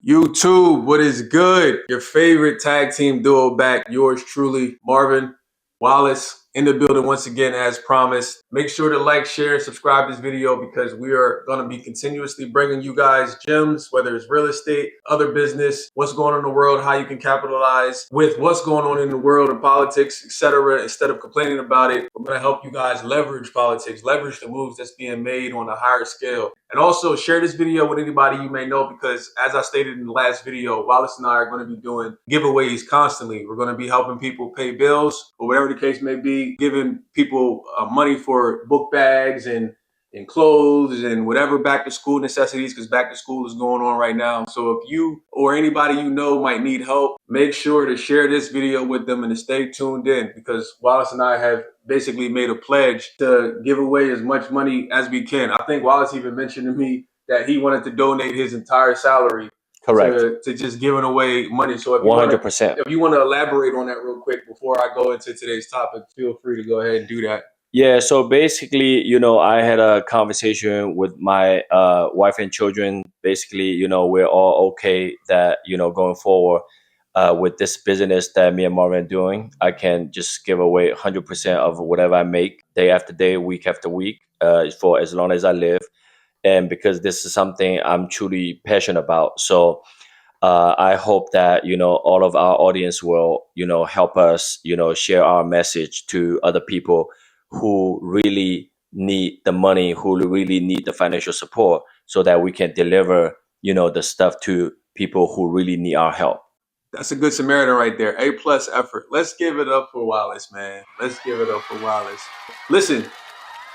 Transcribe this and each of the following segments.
YouTube, what is good? Your favorite tag team duo back, yours truly, Marvin Wallace, in the building once again as promised. Make sure to like, share, and subscribe this video because we are going to be continuously bringing you guys gems, whether it's real estate, other business, what's going on in the world, how you can capitalize with what's going on in the world and politics, etc. Instead of complaining about it, we're going to help you guys leverage politics, leverage the moves that's being made on a higher scale. And also share this video with anybody you may know because as I stated in the last video, Wallace and I are going to be doing giveaways constantly. We're going to be helping people pay bills or whatever the case may be, giving people money for book bags and clothes and whatever back to school necessities because back to school is going on right now. So if you or anybody you know might need help, make sure to share this video with them and to stay tuned in because Wallace and I have basically made a pledge to give away as much money as we can. I think Wallace even mentioned to me that he wanted to donate his entire salary to just giving away money. So if you 100%. If you want to elaborate on that real quick before I go into today's topic, feel free to go ahead and do that. Yeah, so basically, I had a conversation with my wife and children. Basically, we're all okay that, going forward with this business that me and Marvin are doing, I can just give away 100% of whatever I make day after day, week after week, for as long as I live. And because this is something I'm truly passionate about. So I hope that, all of our audience will, help us, share our message to other people who really need the money, who really need the financial support so that we can deliver, the stuff to people who really need our help. That's a good Samaritan right there. A+ effort. Let's give it up for Wallace, man. Let's give it up for Wallace. Listen,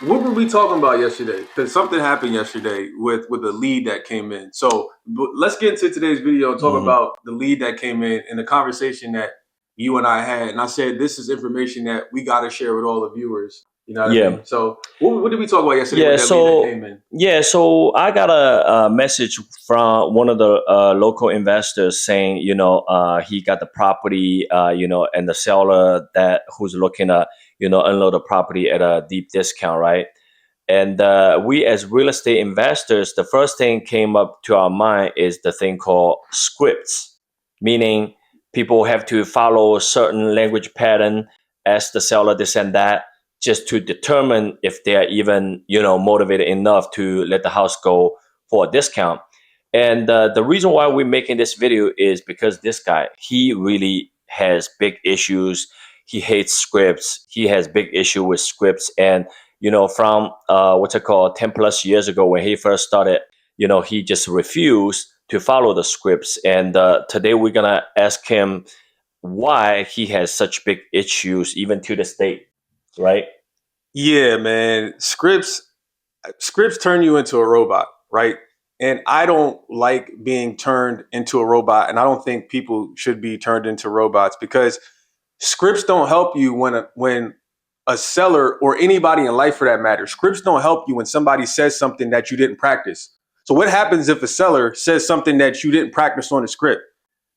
what were we talking about yesterday? Because something happened yesterday with a lead that came in. So let's get into today's video and talk about the lead that came in and the conversation that you and I had. And I said, this is information that we got to share with all the viewers. You know what I mean? So what did we talk about yesterday with that lead that came in? Yeah, so I got a message from one of the local investors saying, he got the property, and the seller who's looking to, unload the property at a deep discount, right? And we as real estate investors, the first thing came up to our mind is the thing called scripts, meaning people have to follow a certain language pattern, ask the seller this and that, just to determine if they're even, motivated enough to let the house go for a discount. And the reason why we're making this video is because this guy, he really has big issues. He hates scripts. He has big issue with scripts. And, from 10 plus years ago when he first started, he just refused to follow the scripts. And today we're going to ask him why he has such big issues even to this date. Right? Yeah, man. Scripts turn you into a robot, right? And I don't like being turned into a robot. And I don't think people should be turned into robots because scripts don't help you when a seller or anybody in life for that matter, scripts don't help you when somebody says something that you didn't practice. So what happens if a seller says something that you didn't practice on the script?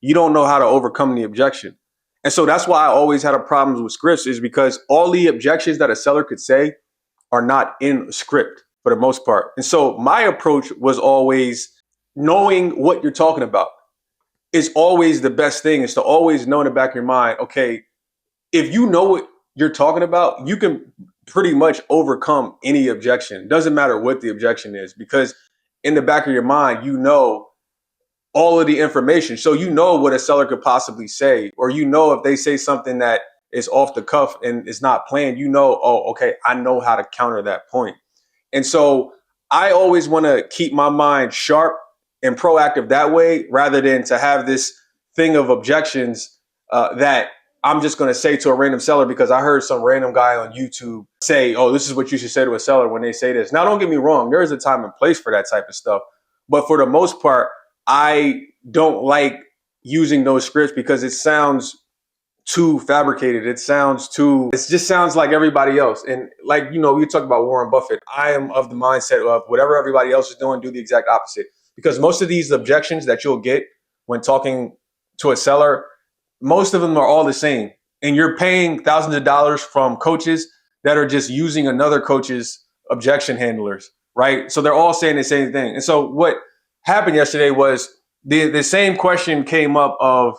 You don't know how to overcome the objection. And so that's why I always had a problem with scripts is because all the objections that a seller could say are not in a script for the most part. And so my approach was always knowing what you're talking about is always the best thing is to always know in the back of your mind, okay, if you know what you're talking about, you can pretty much overcome any objection. It doesn't matter what the objection is because in the back of your mind, you know all of the information. So you know what a seller could possibly say, or if they say something that is off the cuff and is not planned, oh, okay, I know how to counter that point. And so I always want to keep my mind sharp and proactive that way, rather than to have this thing of objections that I'm just going to say to a random seller because I heard some random guy on YouTube say, oh, this is what you should say to a seller when they say this. Now, don't get me wrong. There is a time and place for that type of stuff. But for the most part, I don't like using those scripts because it sounds too fabricated. It just sounds like everybody else. And like, we talk about Warren Buffett. I am of the mindset of whatever everybody else is doing, do the exact opposite. Because most of these objections that you'll get when talking to a seller, most of them are all the same. And you're paying thousands of dollars from coaches that are just using another coach's objection handlers, right? So they're all saying the same thing. And so what happened yesterday was the same question came up of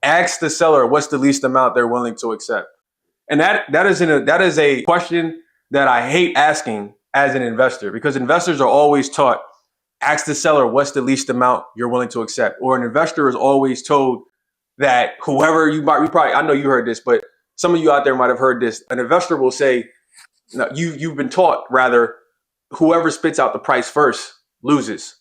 ask the seller what's the least amount they're willing to accept. And that is a question that I hate asking as an investor, because investors are always taught ask the seller what's the least amount you're willing to accept. Or an investor is always told that whoever you probably, I know you heard this, but some of you out there might have heard this. An investor will say, no, you've been taught rather, whoever spits out the price first loses.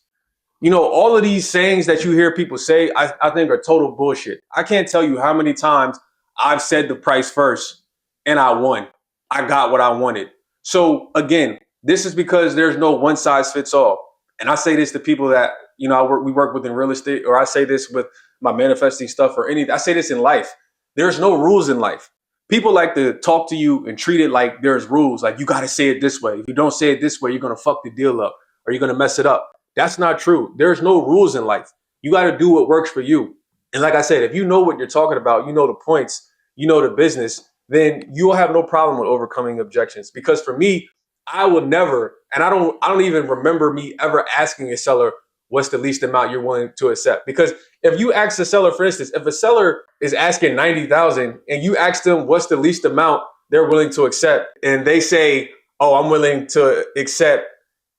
You know, all of these sayings that you hear people say, I think are total bullshit. I can't tell you how many times I've said the price first and I won. I got what I wanted. So again, this is because there's no one size fits all. And I say this to people that, you know, we work with in real estate, or I say this with my manifesting stuff or anything. I say this in life. There's no rules in life. People like to talk to you and treat it like there's rules. Like, you got to say it this way. If you don't say it this way, you're going to fuck the deal up or you're going to mess it up. That's not true. There's no rules in life. You got to do what works for you. And like I said, if you know what you're talking about, you know the points, you know the business, then you'll have no problem with overcoming objections. Because for me, I would never, and I don't even remember me ever asking a seller what's the least amount you're willing to accept. Because if you ask the seller, for instance, if a seller is asking 90,000 and you ask them what's the least amount they're willing to accept, and they say, "Oh, I'm willing to accept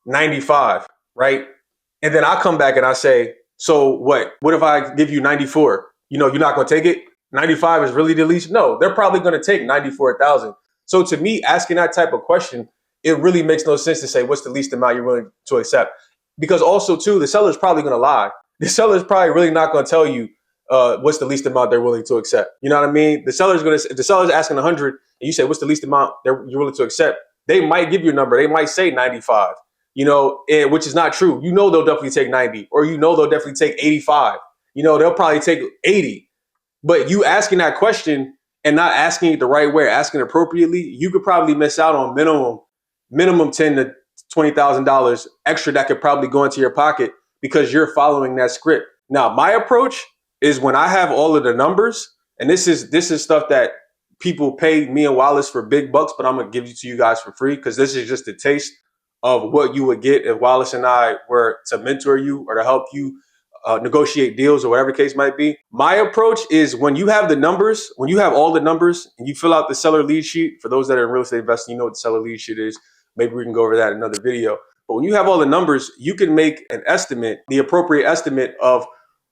95," right? And then I come back and I say, "So what? What if I give you 94? You know, you're not going to take it? 95 is really the least?" No, they're probably going to take 94,000. So to me, asking that type of question, it really makes no sense to say what's the least amount you're willing to accept. Because also too, the seller's probably going to lie. The seller's probably really not going to tell you what's the least amount they're willing to accept. You know what I mean? The seller's going to, if the seller's asking 100 and you say what's the least amount you're willing to accept, they might give you a number. They might say 95. You know, which is not true. You know, they'll definitely take 90, or you know, they'll definitely take 85. You know, they'll probably take 80. But you asking that question and not asking it the right way, asking appropriately, you could probably miss out on minimum $10 to $20,000 extra that could probably go into your pocket because you're following that script. Now, my approach is when I have all of the numbers, and this is stuff that people pay me and Wallace for big bucks, but I'm gonna give it to you guys for free because this is just a taste of what you would get if Wallace and I were to mentor you or to help you negotiate deals or whatever the case might be. My approach is when you have the numbers, when you have all the numbers and you fill out the seller lead sheet, for those that are in real estate investing, you know what the seller lead sheet is. Maybe we can go over that in another video. But when you have all the numbers, you can make an estimate, the appropriate estimate of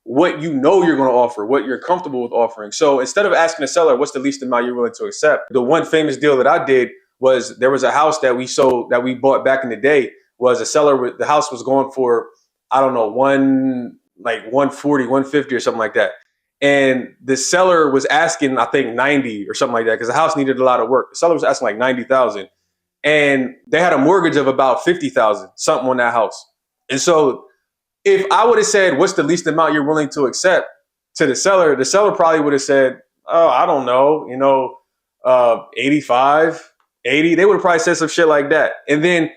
what you know you're going to offer, what you're comfortable with offering. So instead of asking the seller, what's the least amount you're willing to accept? The one famous deal that I did was there was a house that we sold, that we bought back in the day, was a seller, the house was going for, I don't know, 140, 150 or something like that. And the seller was asking, I think 90 or something like that, because the house needed a lot of work. The seller was asking like 90,000. And they had a mortgage of about 50,000, something on that house. And so if I would have said, what's the least amount you're willing to accept to the seller probably would have said, oh, I don't know, 85, 80. They would have probably said some shit like that. And then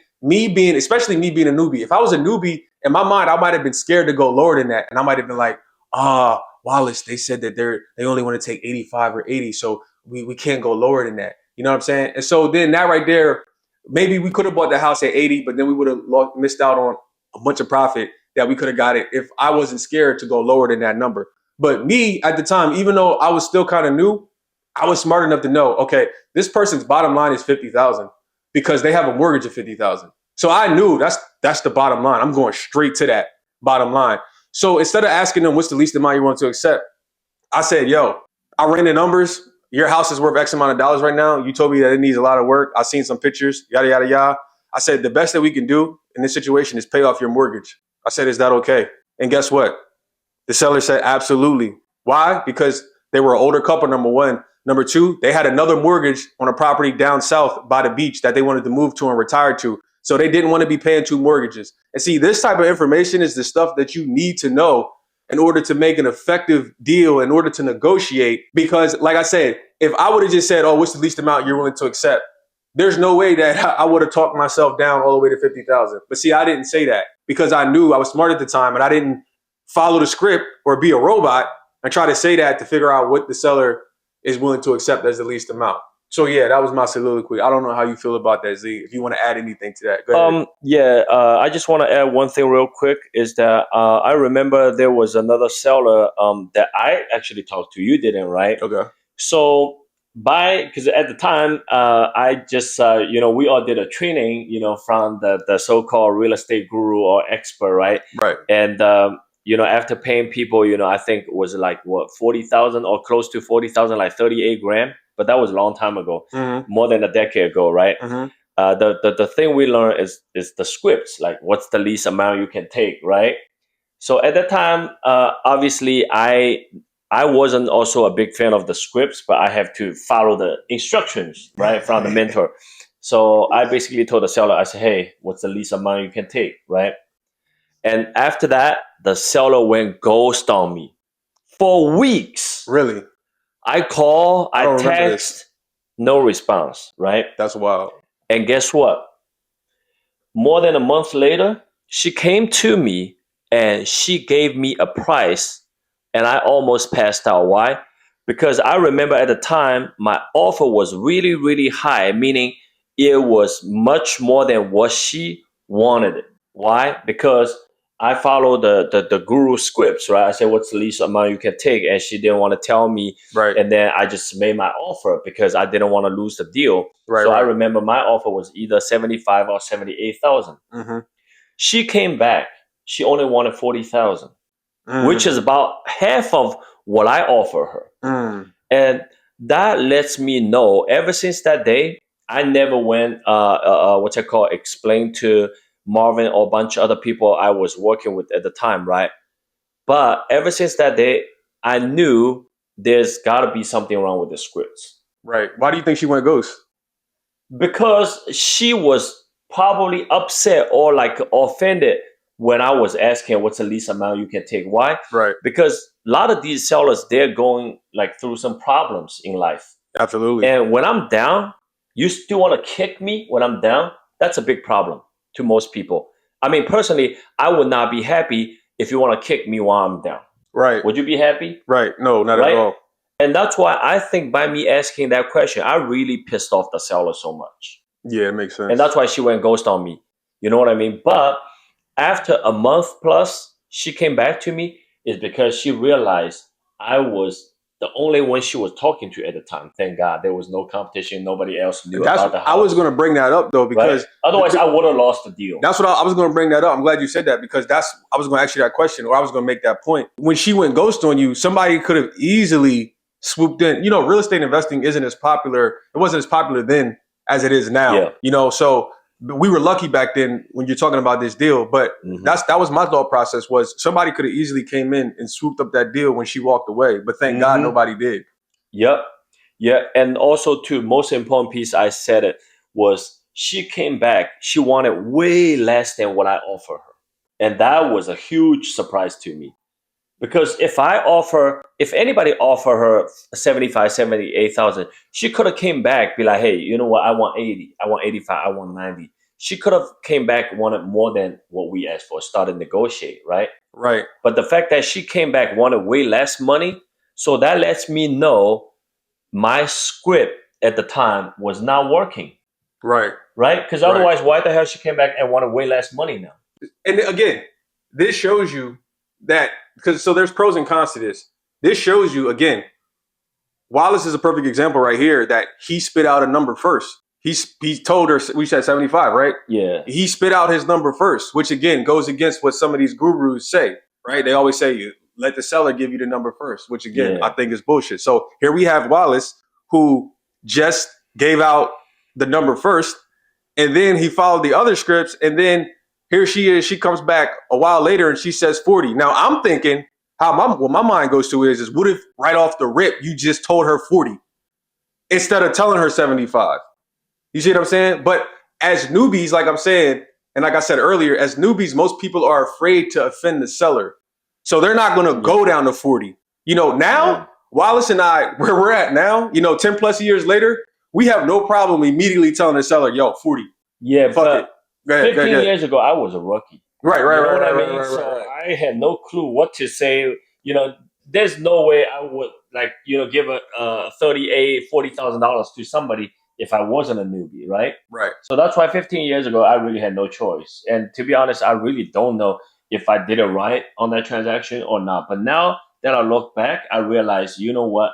especially me being a newbie, if I was a newbie, in my mind, I might have been scared to go lower than that. And I might have been like, Wallace, they said that they only want to take 85 or 80. So we can't go lower than that. You know what I'm saying? And so then that right there, maybe we could have bought the house at 80, but then we would have missed out on a bunch of profit that we could have got it if I wasn't scared to go lower than that number. But me at the time, even though I was still kind of new, I was smart enough to know, okay, this person's bottom line is 50,000 because they have a mortgage of 50,000. So I knew that's the bottom line. I'm going straight to that bottom line. So instead of asking them what's the least amount you want to accept, I said, yo, I ran the numbers. Your house is worth X amount of dollars right now. You told me that it needs a lot of work. I've seen some pictures, yada, yada, yada. I said, the best that we can do in this situation is pay off your mortgage. I said, is that okay? And guess what? The seller said, absolutely. Why? Because they were an older couple, number one. Number two, they had another mortgage on a property down south by the beach that they wanted to move to and retire to. So they didn't want to be paying two mortgages. And see, this type of information is the stuff that you need to know in order to make an effective deal, in order to negotiate. Because like I said, if I would have just said, oh, what's the least amount you're willing to accept? There's no way that I would have talked myself down all the way to 50,000. But see, I didn't say that because I knew I was smart at the time and I didn't follow the script or be a robot and try to say that to figure out what the seller is willing to accept as the least amount. So yeah, that was my soliloquy. I don't know how you feel about that, Z. If you want to add anything to that, go ahead. Yeah, I just want to add one thing real quick is that I remember there was another seller that I actually talked to. You didn't, right? Okay. So because at the time I just we all did a training from the so-called real estate guru or expert, right? Right. And after paying people, I think it was like what 40,000 or close to 40,000, like 38 grand. But that was a long time ago, Mm-hmm. more than a decade ago, right? Mm-hmm. The thing we learned is the scripts, like what's the least amount you can take, right? So at that time, obviously, I wasn't also a big fan of the scripts, but I have to follow the instructions, right, from the mentor. So I basically told the seller, I said, "Hey, what's the least amount you can take?" Right? And after that, the seller went ghost on me for weeks. Really? I call, I I don't remember this. text, no response, right? That's wild. And guess what? More than a month later, she came to me and she gave me a price, and I almost passed out. Why? Because I remember at the time my offer was really, really high, meaning it was much more than what she wanted. Why? Because I followed the guru scripts, right? I said, "What's the least amount you can take?" And she didn't want to tell me. Right. And then I just made my offer because I didn't want to lose the deal. Right. So I Right. remember my offer was either 75 or 78,000. Mm-hmm. She came back. She only wanted 40,000, which Mm. is about half of what I offer her. Mm. And that lets me know ever since that day, I never went, what I call, explain to Marvin or a bunch of other people I was working with at the time, right? But ever since that day, I knew there's got to be something wrong with the scripts. Right. Why do you think she went ghost? Because she was probably upset or like offended when I was asking what's the least amount you can take. Why? Right. Because a lot of these sellers, they're going like through some problems in life. Absolutely. And when I'm down, you still want to kick me when I'm down? That's a big problem to most people. I mean, personally, I would not be happy if you want to kick me while I'm down. Right. Would you be happy? Right. No, not Right? at all. And that's why I think by me asking that question, I really pissed off the seller so much. Yeah, it makes sense. And that's why she went ghost on me. You know what I mean? But after a month plus, she came back to me is because she realized I was the only one she was talking to at the time. Thank God there was no competition. Nobody else knew about the house. I was going to bring that up though, because right? Otherwise I would have lost the deal. That's what I was going to bring that up. I'm glad you said that, because I was going to ask you that question, or I was going to make that point. When she went ghost on you, somebody could have easily swooped in. You know, real estate investing isn't as popular. It wasn't as popular then as it is now. Yeah. You know, so we were lucky back then when you're talking about this deal. But that was my thought process, was somebody could have easily came in and swooped up that deal when she walked away. But thank God nobody did. Yep. Yeah. And also too, most important piece I said it was she came back. She wanted way less than what I offer her. And that was a huge surprise to me. Because if anybody offer her 75, 78,000, she could have came back, be like, hey, you know what? I want 80, I want 85, I want 90. She could have came back, wanted more than what we asked for, started negotiate, right? Right. But the fact that she came back, wanted way less money, so that lets me know my script at the time was not working. Right. Right? Because otherwise, why the hell she came back and wanted way less money now? And again, this shows you that, so there's pros and cons to this. This shows you, again, Wallace is a perfect example right here, that he spit out a number first. He told her, we said 75, right? Yeah. He spit out his number first, which again goes against what some of these gurus say, right? They always say, you let the seller give you the number first, which again, I think is bullshit. So here we have Wallace, who just gave out the number first, and then he followed the other scripts, and then here she is, she comes back a while later and she says 40. Now I'm thinking, what my mind goes to is what if right off the rip you just told her 40 instead of telling her 75? You see what I'm saying? But as newbies, like I'm saying, and like I said earlier, as newbies, most people are afraid to offend the seller. So they're not going to go down to 40. You know, now, Wallace and I, where we're at now, 10 plus years later, we have no problem immediately telling the seller, yo, 40. Yeah, fuck it. Go ahead, 15 years ago, I was a rookie. Right. I had no clue what to say. there's no way I would like give a $38,000-$40,000 to somebody if I wasn't a newbie, right? Right. So that's why 15 years ago I really had no choice. And to be honest, I really don't know if I did it right on that transaction or not. But now that I look back, I realize, you know what?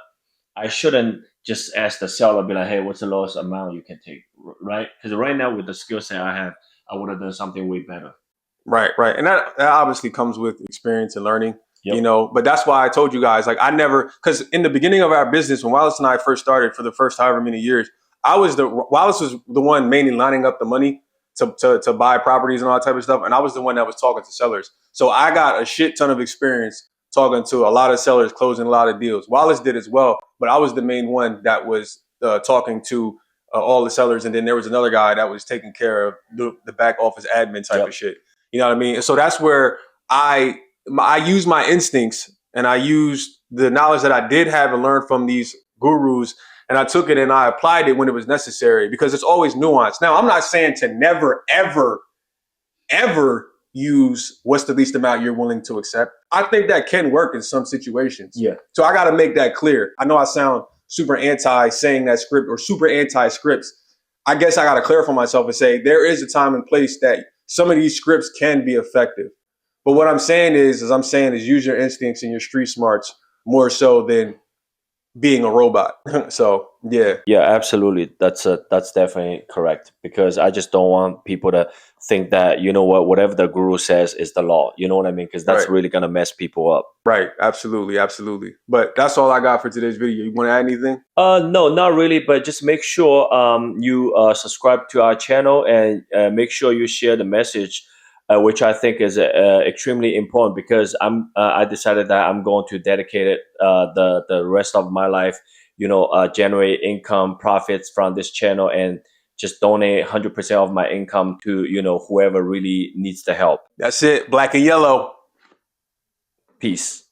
I shouldn't just ask the seller, be like, "Hey, what's the lowest amount you can take?" Right? Because right now, with the skill set I have, I would have done something way better. Right, right. And that obviously comes with experience and learning, Yep. but that's why I told you guys, like, I never, because in the beginning of our business, when Wallace and I first started for the first however many years, Wallace was the one mainly lining up the money to buy properties and all that type of stuff. And I was the one that was talking to sellers. So I got a shit ton of experience talking to a lot of sellers, closing a lot of deals. Wallace did as well, but I was the main one that was talking to all the sellers. And then there was another guy that was taking care of the back office admin type of Yep. shit. You know what I mean? So that's where I use my instincts and I used the knowledge that I did have and learned from these gurus, and I took it and I applied it when it was necessary because it's always nuanced. Now, I'm not saying to never, ever, ever use what's the least amount you're willing to accept. I think that can work in some situations. Yeah. So I got to make that clear. I know I sound super anti saying that script or super anti scripts. I guess I got to clarify myself and say there is a time and place that some of these scripts can be effective. But what I'm saying is use your instincts and your street smarts more so than being a robot. So yeah, Yeah, absolutely. That's definitely correct because I just don't want people to think that whatever the guru says is the law. You know what I mean? Because that's right, really gonna mess people up. right, absolutely, absolutely. But that's all I got for today's video. You want to add anything? No, not really, but just make sure you subscribe to our channel and make sure you share the message, which I think is extremely important because I decided that I'm going to dedicate it the rest of my life, generate income profits from this channel and just donate 100% of my income to whoever really needs the help. That's it. Black and yellow. Peace.